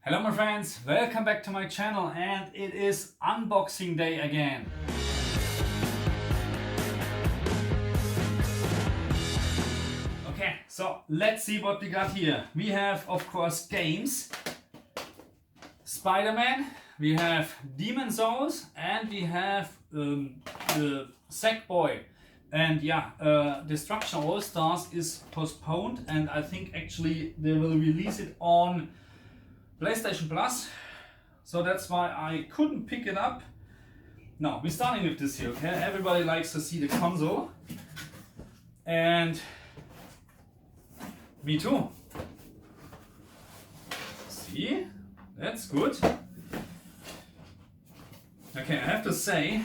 Hello my friends, welcome back to my channel, and it is unboxing day again. Okay, so let's see what we got here. We have of course games, Spider-Man, we have Demon Souls, and we have the Sackboy. And yeah, Destruction All Stars is postponed, and I think actually they will release it on PlayStation Plus, so that's why I couldn't pick it up. No, we're starting with this here, okay? Everybody likes to see the console, and me too. See, that's good. Okay, I have to say,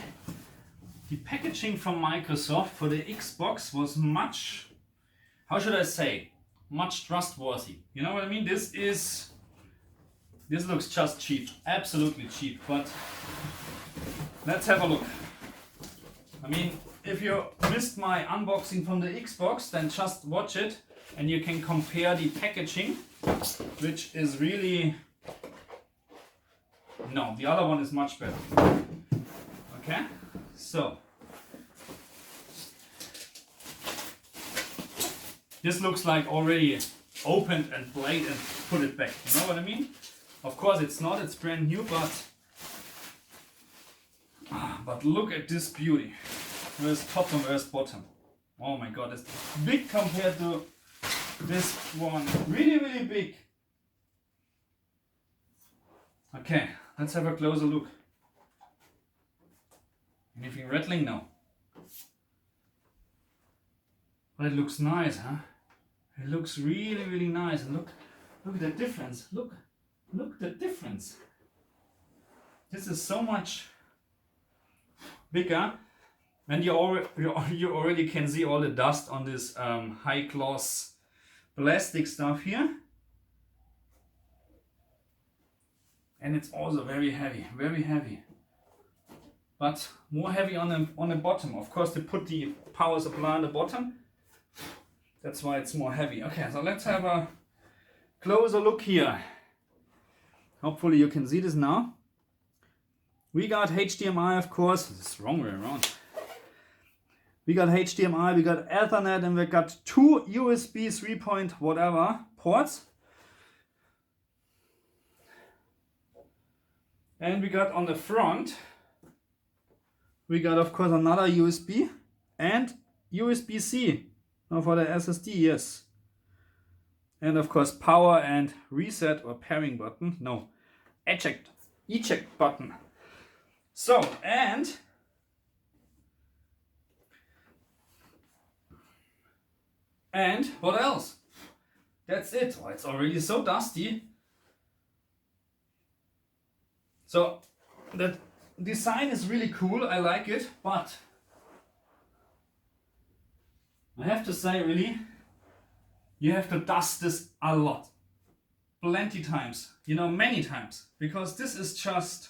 the packaging from Microsoft for the Xbox was much, how should I say, much trustworthy. You know what I mean? This looks just cheap, absolutely cheap, but let's have a look. I mean, if you missed my unboxing from the Xbox, then just watch it and you can compare the packaging, which is really... No, the other one is much better. Okay, so this looks like already opened and played and put it back. You know what I mean? Of course it's not, it's brand new, but look at this beauty. Where's top and where's bottom? Oh my god, it's big compared to this one. Really, really big. Okay, let's have a closer look. Anything rattling? No. But it looks nice, huh? It looks really, really nice. And look at the difference. Look at the difference. This is so much bigger, and you already can see all the dust on this high gloss plastic stuff here. And it's also very heavy, but more heavy on the bottom. Of course, they put the power supply on the bottom. That's why it's more heavy. Okay, so let's have a closer look here. Hopefully you can see this now. We got HDMI, of course. This is the wrong way around. We got HDMI, we got Ethernet, and we got two USB 3 point whatever ports. And we got on the front, we got of course another USB and USB-C. Now for the SSD, yes. And of course power and reset or pairing button. No, eject button. So, and what else? That's it. Oh, it's already so dusty. So the design is really cool. I like it, but I have to say, really, you have to dust this a lot. Plenty times, you know, many times, because this is just...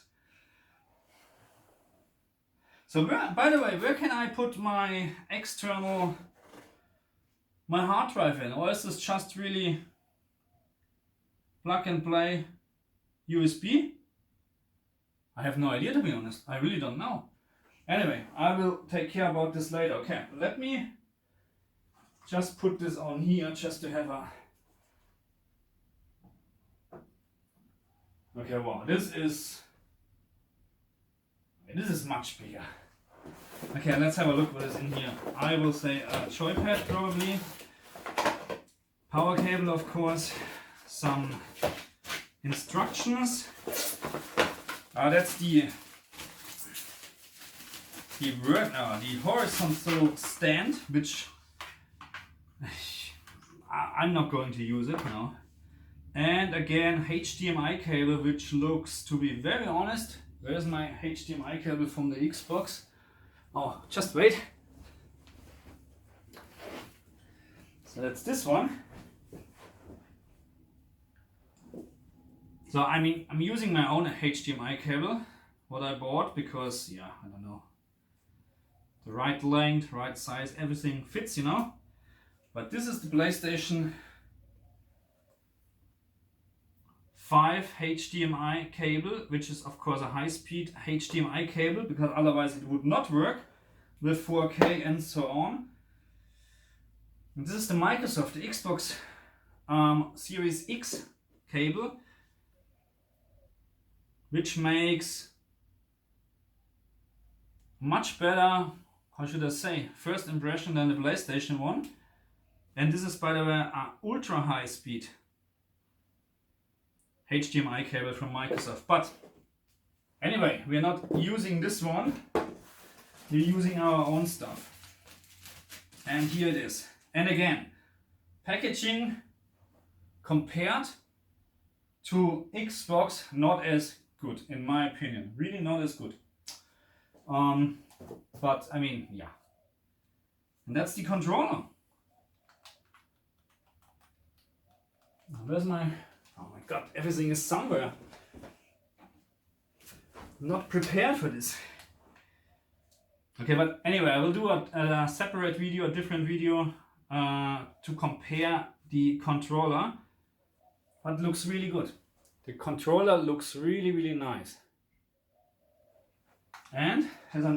So by the way, where can I put my external, my hard drive in? Or is this just really plug and play USB? I have no idea, to be honest. I really don't know. Anyway, I will take care about this later. Okay, let me just put this on here just to have a... Okay, wow, this is much bigger. Okay, let's have a look what is in here. I will say a joypad probably, power cable of course, some instructions. That's the horizontal stand, which I'm not going to use it now. And again, HDMI cable, which looks, to be very honest, where's my HDMI cable from the Xbox? Oh, just wait. So that's this one. So I mean, I'm using my own HDMI cable, what I bought, because yeah, I don't know, the right length, right size, everything fits, you know. But this is the PlayStation PS5 HDMI cable, which is of course a high-speed HDMI cable, because otherwise it would not work with 4K and so on. And this is the Microsoft, the Xbox Series X cable, which makes much better, how should I say, first impression than the PlayStation one. And this is, by the way, an ultra high speed HDMI cable from Microsoft. But anyway, we are not using this one, we're using our own stuff. And here it is. And again, packaging compared to Xbox, not as good, in my opinion. Really not as good. But I mean, yeah. And that's the controller. Where's my... Oh my god, everything is somewhere. Not prepared for this. Okay, but anyway, I will do a separate video, a different video to compare the controller. But looks really good. The controller looks really, really nice. And has a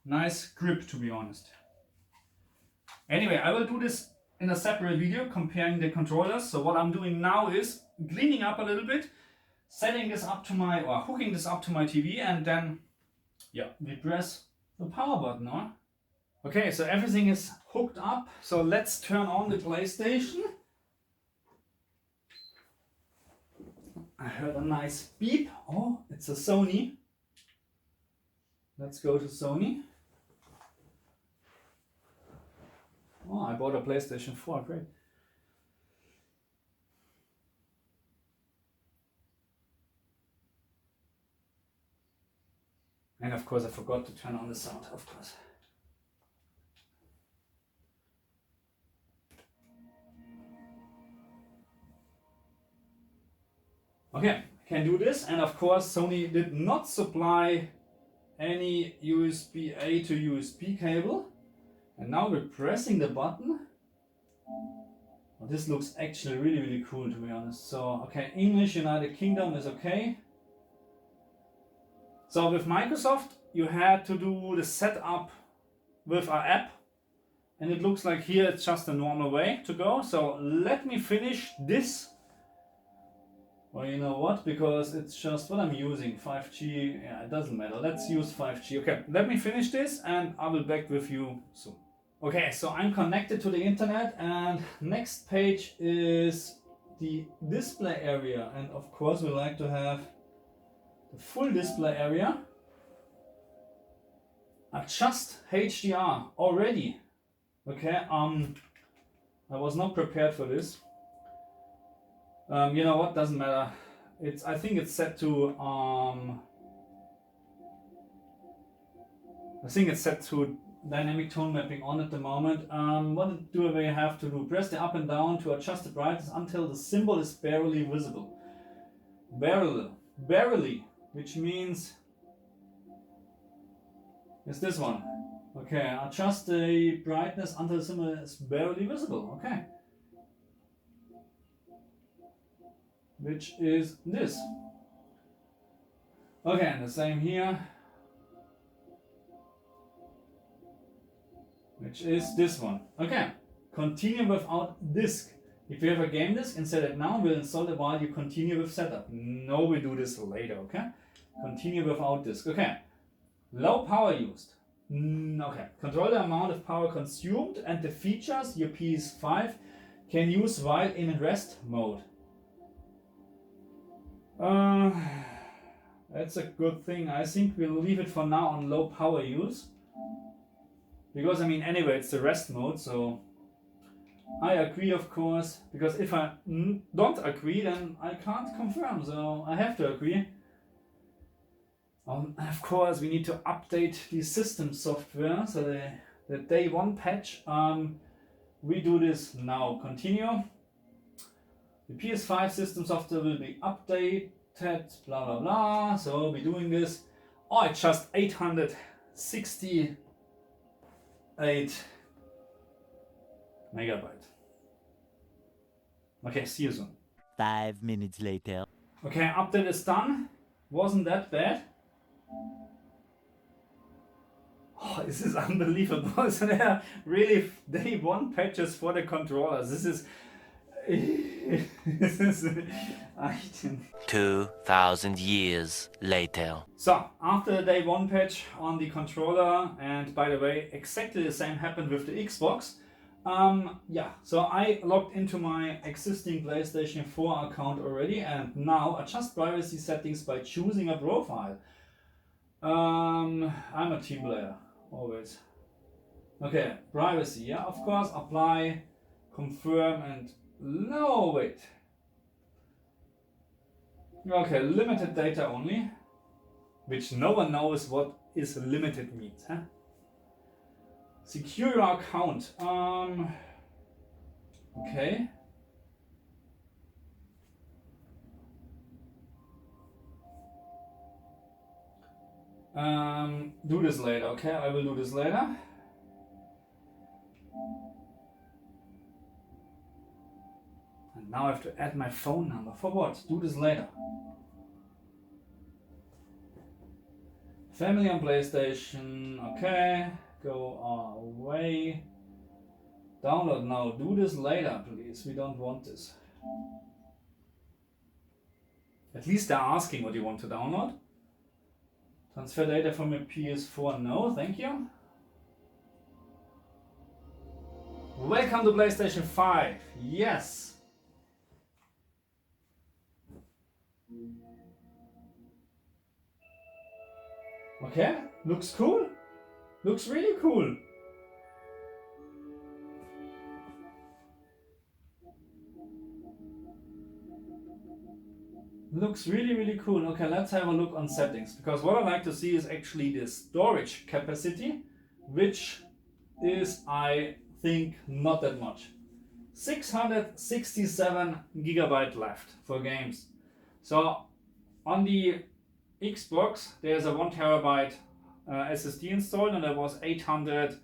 nice grip, to be honest. Anyway, I will do this in a separate video comparing the controllers. So what I'm doing now is cleaning up a little bit, setting this up to my, or hooking this up to my TV, and then yeah, we press the power button on. Okay, so everything is hooked up. So let's turn on the PlayStation. I heard a nice beep. Oh, it's a Sony. Let's go to Sony. Oh, I bought a PlayStation 4, great. And of course I forgot to turn on the sound, of course. Okay, I can do this, and of course Sony did not supply any USB-A to USB cable. And now we're pressing the button. Well, this looks actually really, really cool, to be honest. So, okay, English, United Kingdom is okay. So with Microsoft, you had to do the setup with our app. And it looks like here it's just a normal way to go. So let me finish this. Well, you know what? Because it's just what I'm using, 5G. Yeah, it doesn't matter. Let's use 5G. Okay, let me finish this and I will be back with you soon. Okay, so I'm connected to the internet, and next page is the display area. And of course we like to have the full display area. Adjust HDR already. Okay, I was not prepared for this. You know what, doesn't matter. I think it's set to dynamic tone mapping on at the moment. What do we have to do? Press the up and down to adjust the brightness until the symbol is barely visible. Barely, which means it's this one. Okay, adjust the brightness until the symbol is barely visible. Okay. Which is this. Okay, and the same here. Which is this one. Okay, continue without disk. If you have a game disk, install it now. We'll install it while you continue with setup. No, we do this later, okay? Continue without disk. Okay, low power used. Okay, control the amount of power consumed and the features your PS5 can use while in rest mode. That's a good thing. I think we'll leave it for now on low power use. Because I mean, anyway, it's the rest mode, so I agree, of course. Because if I don't agree, then I can't confirm, so I have to agree. Of course, we need to update the system software, so the day one patch. We do this now. Continue. The PS5 system software will be updated, blah blah blah. So we're doing this. Oh, it's just 868 megabyte. Okay, see you soon. 5 minutes later. Okay, update is done. Wasn't that bad. Oh, this is unbelievable. So there are really day one patches for the controllers. This is... this is... I didn't... 2,000 years later. So, after the day one patch on the controller, and by the way, exactly the same happened with the Xbox. Yeah, so I logged into my existing PlayStation 4 account already, and now adjust privacy settings by choosing a profile. I'm a team player, always. Okay, privacy, yeah, of course, apply, confirm, and no, wait. Okay, limited data only, which no one knows what is limited means, huh? Secure your account. Okay. Do this later. Okay, I will do this later. And now I have to add my phone number. For what? Do this later. Family on PlayStation. Okay. Go away. Download now. Do this later, please. We don't want this. At least they're asking what you want to download. Transfer data from your PS4. No, thank you. Welcome to PlayStation 5. Yes. Okay, looks cool. Looks really cool. Looks really, really cool. Okay, let's have a look on settings, because what I like to see is actually the storage capacity, which is, I think, not that much. 667 gigabyte left for games. So on the Xbox there's a 1 terabyte SSD installed, and there was 800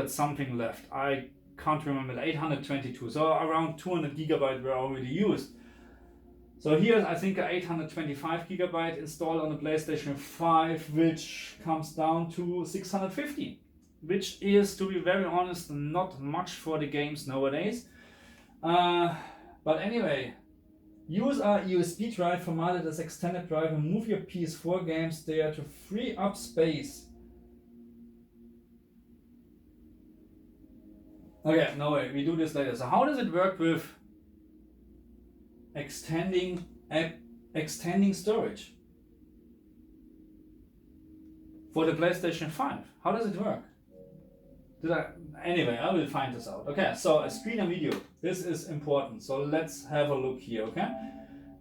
something left. I can't remember, 822. So around 200 gigabyte were already used. So here I think 825 gigabyte installed on the PlayStation 5, which comes down to 650, which is, to be very honest, not much for the games nowadays. But anyway, use a USB drive formatted as extended drive and move your PS4 games there to free up space. Okay, no way, we do this later. So how does it work with extending storage for the PlayStation 5? How does it work? Anyway, I will find this out. Okay, so a screen and video. This is important. So let's have a look here, okay?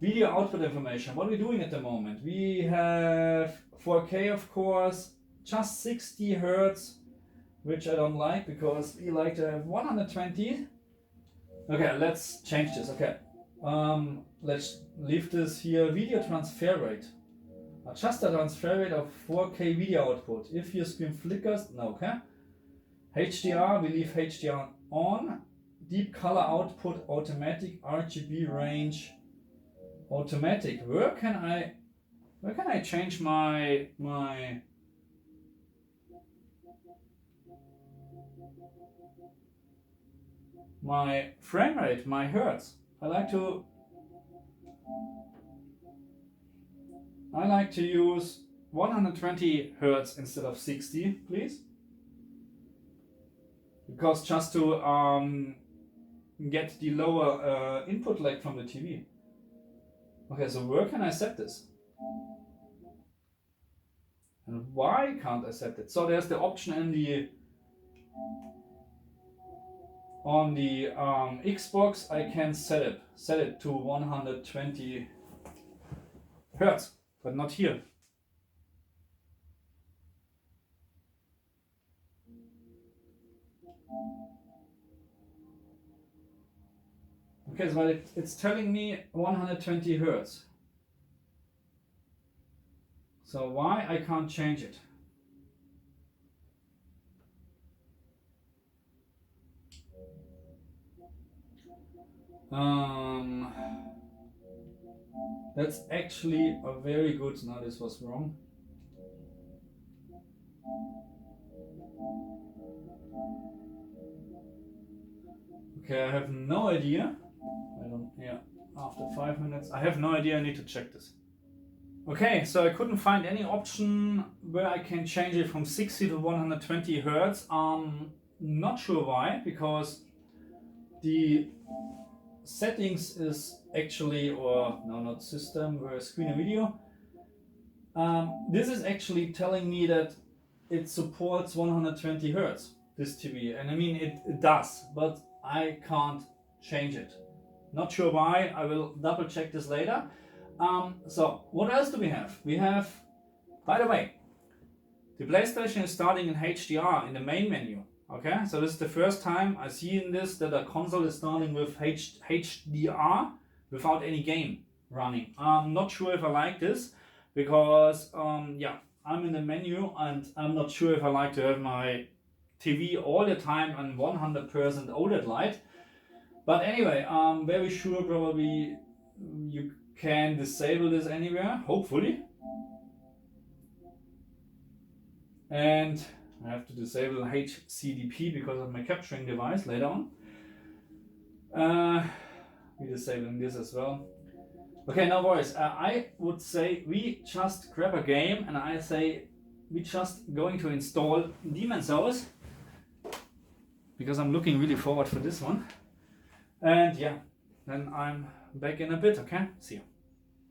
Video output information. What are we doing at the moment? We have 4K, of course, just 60 Hertz, which I don't like because we like to have 120. Okay, let's change this. Okay. Let's leave this here. Video transfer rate. Adjust the transfer rate of 4K video output. If your screen flickers, no, okay? HDR, we leave HDR on. Deep color output, automatic. RGB range, automatic. Where can I change my frame rate, my hertz? I like to use 120 Hertz instead of 60, please. Because just to get the lower input lag from the TV. Okay, so where can I set this? And why can't I set it? So there's the option on the Xbox. I can set it to 120 Hertz, but not here. Okay, so it's telling me 120 Hertz. So why I can't change it? That's actually a very good. No, this was wrong. Okay, I have no idea. I don't. Yeah, after 5 minutes, I have no idea. I need to check this. Okay, so I couldn't find any option where I can change it from 60 to 120 hertz. Not sure why, because the settings is actually, or no, not system, where screen and video. This is actually telling me that it supports 120 hertz, this TV, and I mean it does, but I can't change it. Not sure why. I will double check this later. So what else do we have? We have, by the way, the PlayStation is starting in HDR in the main menu. Okay, so this is the first time I see in this that a console is starting with HDR without any game running. I'm not sure if I like this because yeah, I'm in the menu and I'm not sure if I like to have my TV all the time on 100% OLED light. But anyway, I'm very sure probably you can disable this anywhere, hopefully. And I have to disable HCDP because of my capturing device later on. We're disabling this as well. Okay, no worries. I would say we just grab a game and I say we just going to install Demon's Souls because I'm looking really forward for this one. And yeah, then I'm back in a bit, okay? See you.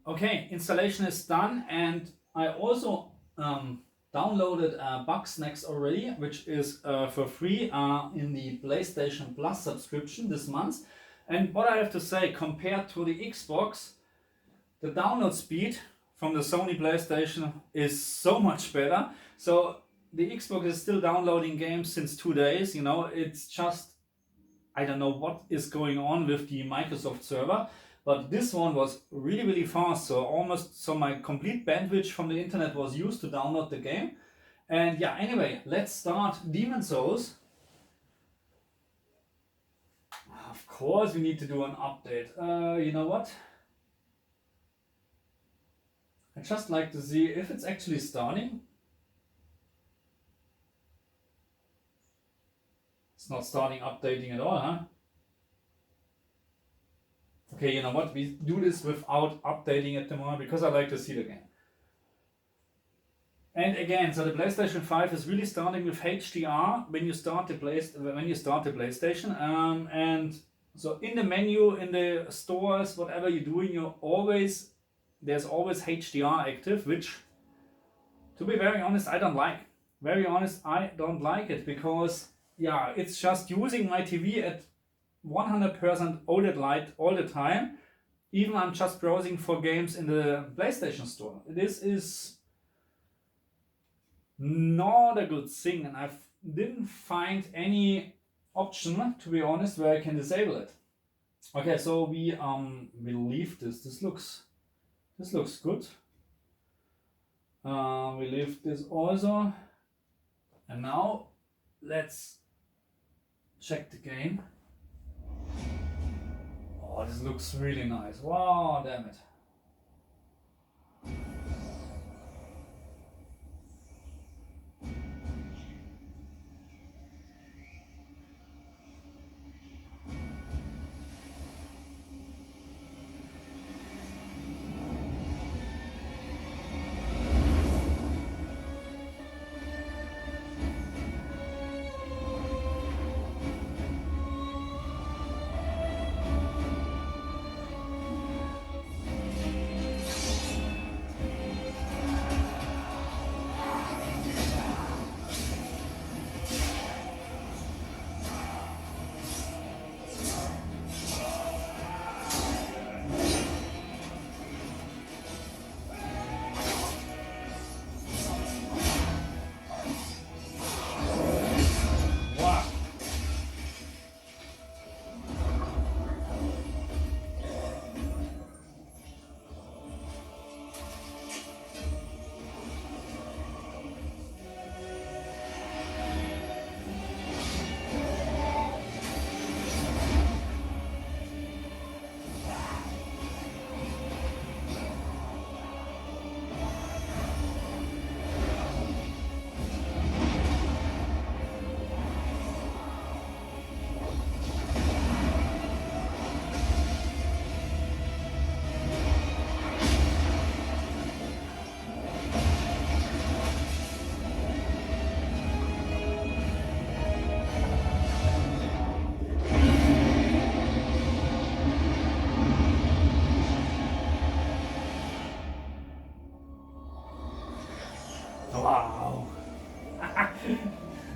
Okay, installation is done and I also downloaded Bugsnax already, which is for free in the PlayStation Plus subscription this month. And what I have to say, compared to the Xbox, the download speed from the Sony PlayStation is so much better. So the Xbox is still downloading games since 2 days, you know, it's just, I don't know what is going on with the Microsoft server. But this one was really, really fast. So my complete bandwidth from the internet was used to download the game. And yeah, anyway, let's start Demon's Souls. Of course, we need to do an update. You know what? I just like to see if it's actually starting. It's not starting updating at all, huh? Okay, you know what? We do this without updating at the moment because I like to see the game. And again, so the PlayStation 5 is really starting with HDR when you start the PlayStation. And so in the menu, in the stores, whatever you're doing, there's always HDR active, which, to be very honest, I don't like. Very honest, I don't like it because yeah, it's just using my TV at 100% OLED light all the time. Even I'm just browsing for games in the PlayStation Store. This is not a good thing, and I didn't find any option, to be honest, where I can disable it. Okay, so we will leave this. This looks good. We leave this also, and now let's check the game. Oh, this looks really nice. Wow, damn it.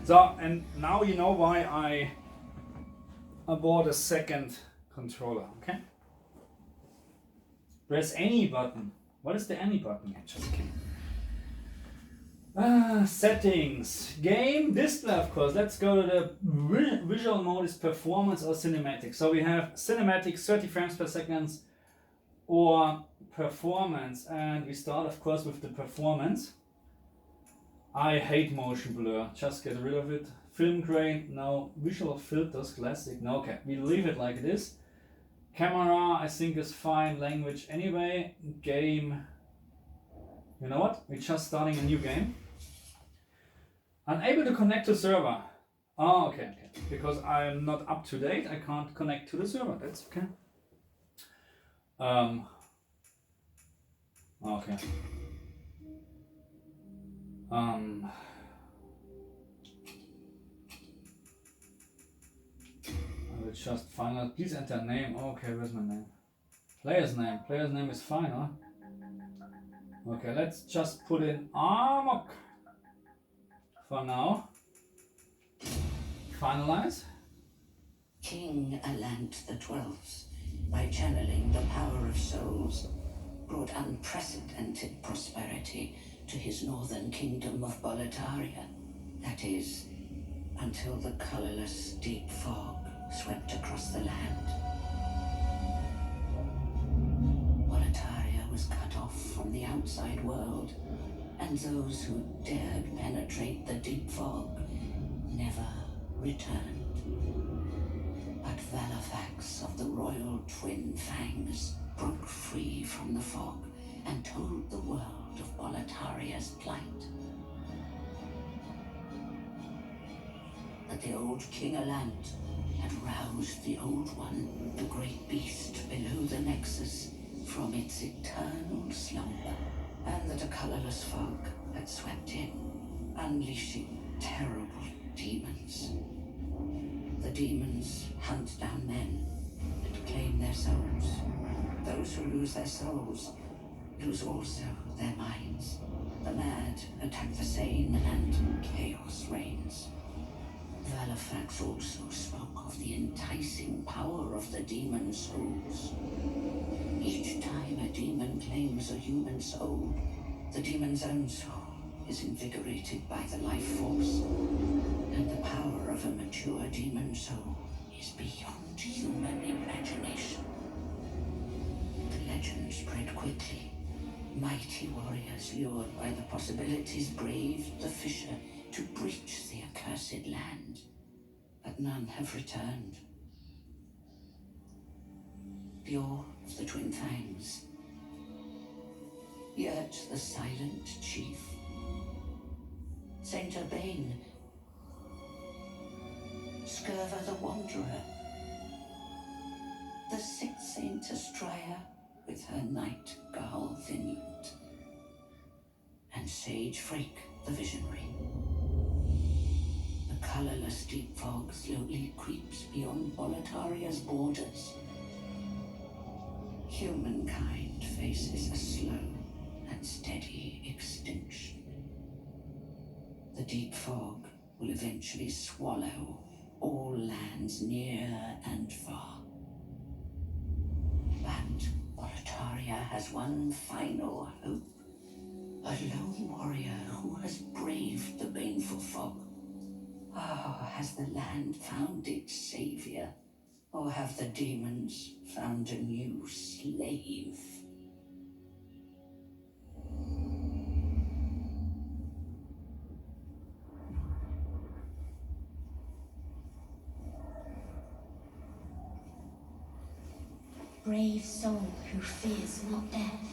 So, and now you know why I bought a second controller, okay? Press any button. What is the any button? Just kidding. Settings. Game display, of course. Let's go to the visual mode, is performance or cinematic. So we have cinematic 30 frames per second or performance. And we start, of course, with the performance. I hate motion blur. Just get rid of it. Film grain, no. Visual filters, classic, no. Okay, we leave it like this. Camera, I think is fine. Language anyway. Game. You know what? We're just starting a new game. Unable to connect to server. Oh, okay. Because I'm not up to date, I can't connect to the server. That's okay. Okay. I will just final. Please enter name. Okay, where's my name? Player's name. Player's name is fine, huh? Okay, let's just put in Amok for now. Finalize. King Alant XII, by channeling the power of souls, brought unprecedented prosperity to his northern kingdom of Boletaria. That is, until the colorless deep fog swept across the land. Boletaria was cut off from the outside world, and those who dared penetrate the deep fog never returned. But Valifax of the royal twin fangs broke free from the fog and told the world of Boletaria's plight. That the old King Alant had roused the Old One, the great beast below the Nexus, from its eternal slumber, and that a colorless fog had swept in, unleashing terrible demons. The demons hunt down men and claim their souls. Those who lose their souls lose also their minds. The mad attack the sane, and chaos reigns. Valifax also spoke of the enticing power of the demon souls. Each time a demon claims a human soul, the demon's own soul is invigorated by the life force, and the power of a mature demon soul is beyond human imagination. The legend spread quickly. Mighty warriors lured by the possibilities braved the fissure to breach the accursed land, but none have returned. The Orr of the Twin Fangs, Yurt the Silent Chief, Saint Urbane, Scurva the Wanderer, the Sixth Saint Astraea with her night Gaal Vinute, and Sage Frake the Visionary. The colorless deep fog slowly creeps beyond Boletaria's borders. Humankind faces a slow and steady extinction. The deep fog will eventually swallow all lands near and far. But Boletaria has one final hope. A lone warrior who has braved the baneful fog. Ah, has the land found its savior? Or have the demons found a new slave? Brave soul who fears not death.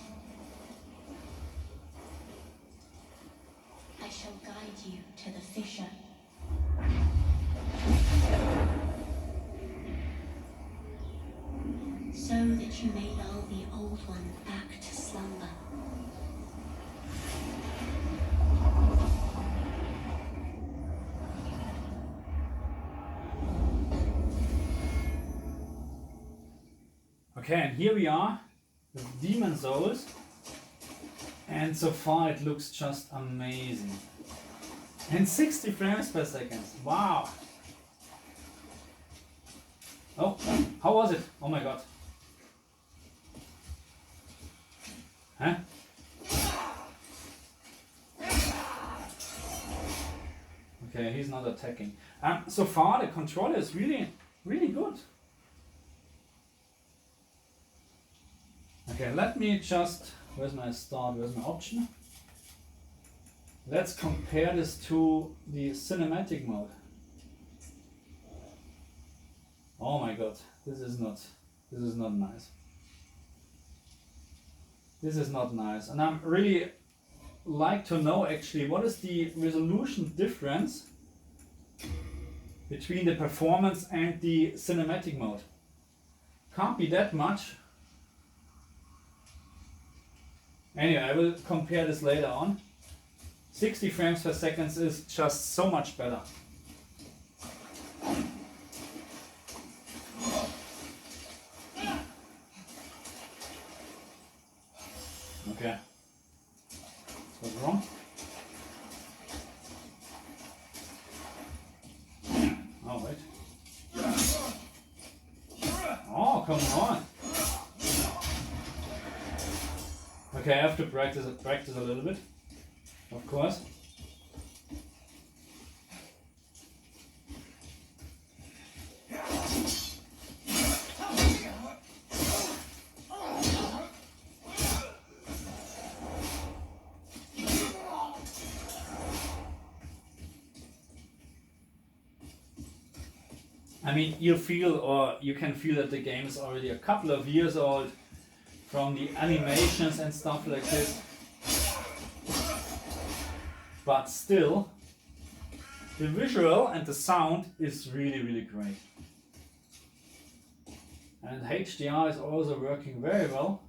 I shall guide you to the fissure. So that you may lull the Old One back to slumber. Okay, and here we are with Demon Souls, and so far it looks just amazing. And 60 frames per second. Wow. Oh, how was it? Oh my god. Huh? Okay, he's not attacking. So far the controller is really good. Okay, let me just, where's my start, where's my option? Let's compare this to the cinematic mode. Oh my god, this is not nice. This is not nice. And I'm really like to know actually what is the resolution difference between the performance and the cinematic mode. Can't be that much. Anyway, I will compare this later on. 60 frames per second is just so much better. Okay. What's wrong? Oh, wait. Oh, come on. Okay, I have to practice a little bit, of course. I mean, you feel, or you can feel that the game is already a couple of years old from the animations and stuff like this. But still, the visual and the sound is really great. And HDR is also working very well.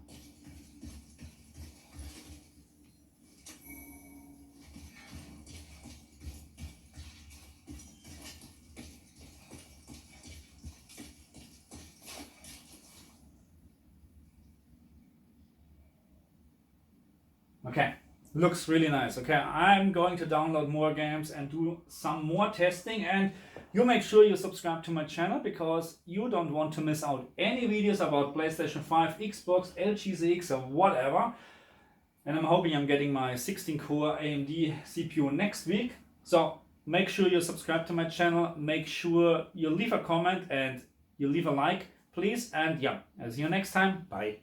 Okay, looks really nice. Okay, I'm going to download more games and do some more testing, and you make sure you subscribe to my channel because you don't want to miss out any videos about PlayStation 5, Xbox, LG ZX or whatever. And I'm hoping I'm getting my 16-core AMD CPU next week. So make sure you subscribe to my channel, make sure you leave a comment and you leave a like, please. And yeah, I'll see you next time. Bye.